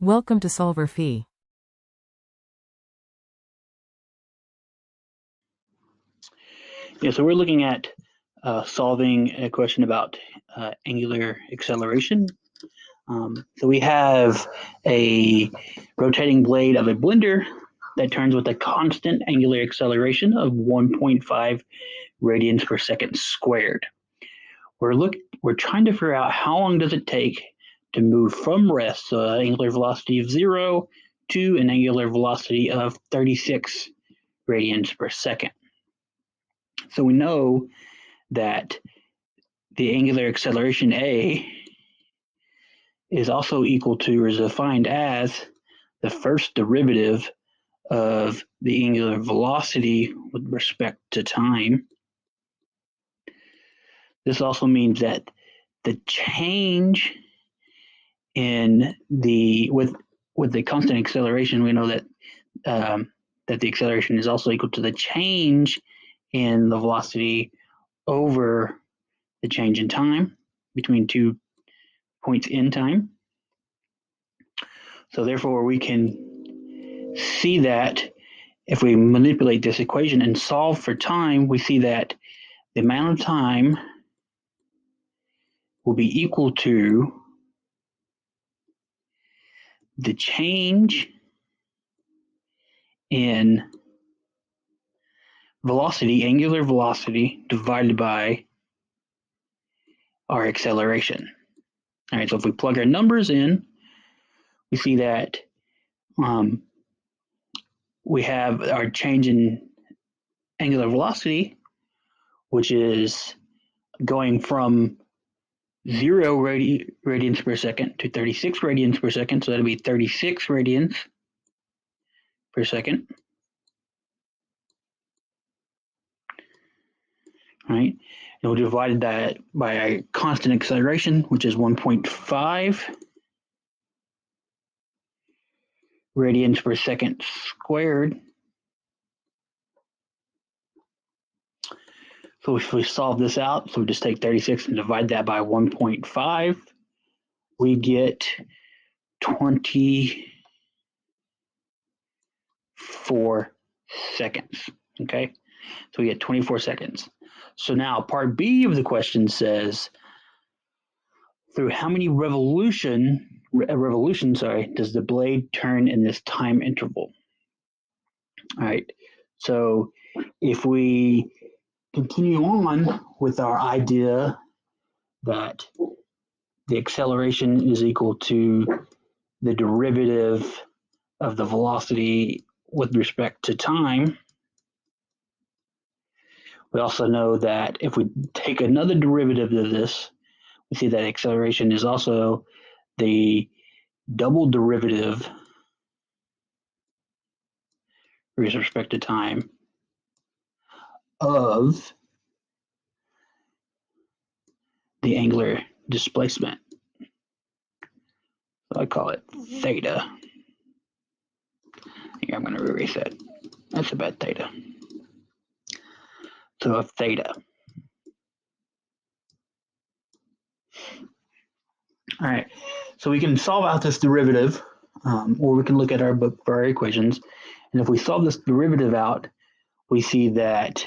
Welcome to solverfy. Yeah, so we're looking at solving a question about angular acceleration. So we have a rotating blade of a blender that turns with a constant angular acceleration of 1.5 radians per second squared. We're trying to figure out how long does it take to move from rest, so angular velocity of 0, to an angular velocity of 36 radians per second. So we know that the angular acceleration A is also equal to, or is defined as, the first derivative of the angular velocity with respect to time. This also means that the change in with the constant acceleration, we know that that the acceleration is also equal to the change in the velocity over the change in time between 2 points in time. So therefore, we can see that if we manipulate this equation and solve for time, we see that the amount of time will be equal to the change in velocity, angular velocity, divided by our acceleration. All right, so if we plug our numbers in, we see that we have our change in angular velocity, which is going from 0 radians per second to 36 radians per second. So that'll be 36 radians per second. Right? And we'll divide that by a constant acceleration, which is 1.5 radians per second squared. So if we solve this out, so we just take 36 and divide that by 1.5, we get 24 seconds. Okay, so we get 24 seconds. So now part B of the question says, through how many revolutions does the blade turn in this time interval? All right, so if we continue on with our idea that the acceleration is equal to the derivative of the velocity with respect to time, we also know that if we take another derivative of this, we see that acceleration is also the double derivative with respect to time of the angular displacement. So I call it theta. Here, I'm going to erase that. That's a bad theta. So of theta. All right, so we can solve out this derivative, or we can look at our book for our equations. And if we solve this derivative out, we see that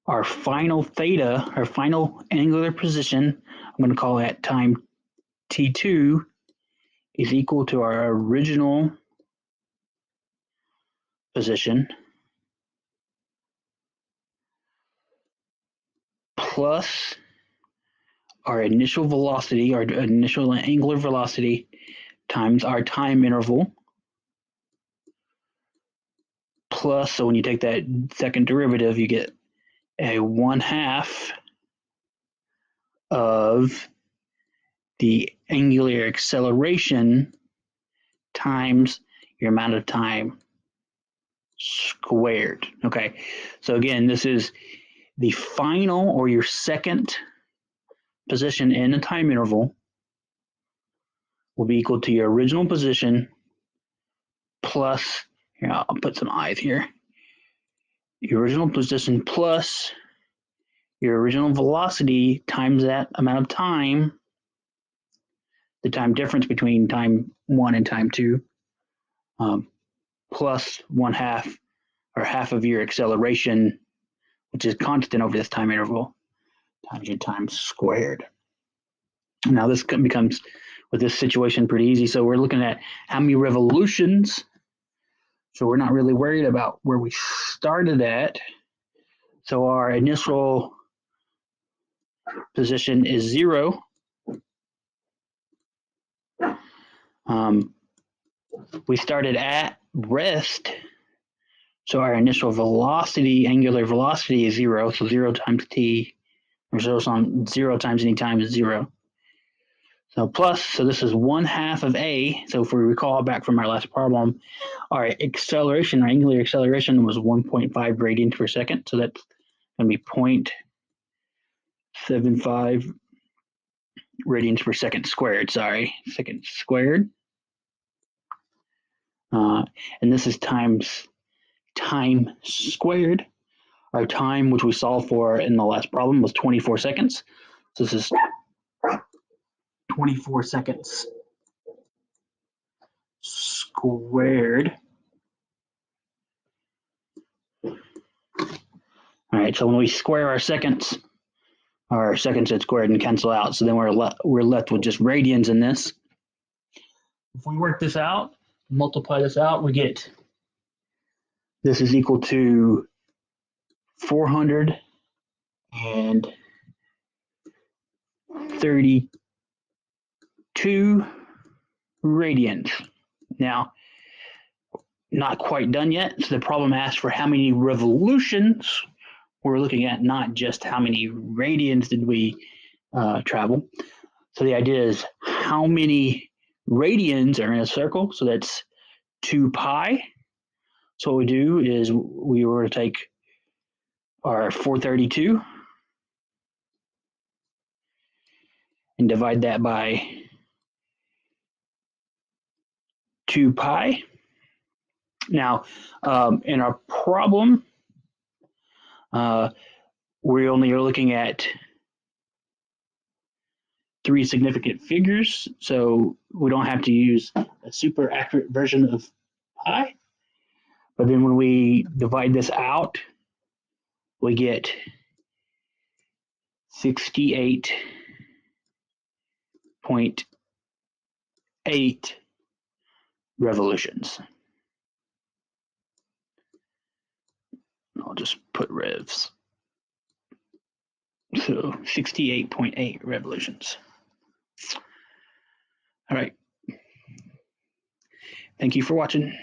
our final theta, our final angular position, I'm going to call that time t2, is equal to our original position plus our initial velocity, our initial angular velocity, times our time interval, plus, so when you take that second derivative, you get a 1/2 of the angular acceleration times your amount of time squared. Okay, so again, this is the final, or your second position in a time interval will be equal to your original position plus, here, I'll put some I's here, your original position plus your original velocity times that amount of time the time difference between time 1 and time 2, plus 1/2 or half of your acceleration, which is constant over this time interval, times your time squared. Now this becomes, with this situation, pretty easy. So we're looking at how many revolutions. So we're not really worried about where we started at. So our initial position is 0. We started at rest. So our initial velocity, angular velocity, is 0. So 0 times t, or 0 times any time is 0. So plus, so this is 1/2 of a. So if we recall back from our last problem, our acceleration, our angular acceleration was 1.5 radians per second. So that's going to be 0.75 radians per second squared. Second squared. And this is times time squared. Our time, which we solved for in the last problem, was 24 seconds. So this is 24 seconds squared. All right, so when we square our seconds are squared and cancel out. So then we're left with just radians in this. If we work this out, multiply this out, we get this is equal to 432 radians. Now, not quite done yet. So the problem asks for how many revolutions. We're looking at not just how many radians did we travel. So the idea is how many radians are in a circle. So that's 2 pi. So what we do is we were to take our 432 and divide that by 2 pi. Now, in our problem, we only are looking at 3 significant figures, so we don't have to use a super accurate version of pi. But then when we divide this out, we get 68.8 revolutions. I'll just put revs. So 68.8 revolutions. All right. Thank you for watching.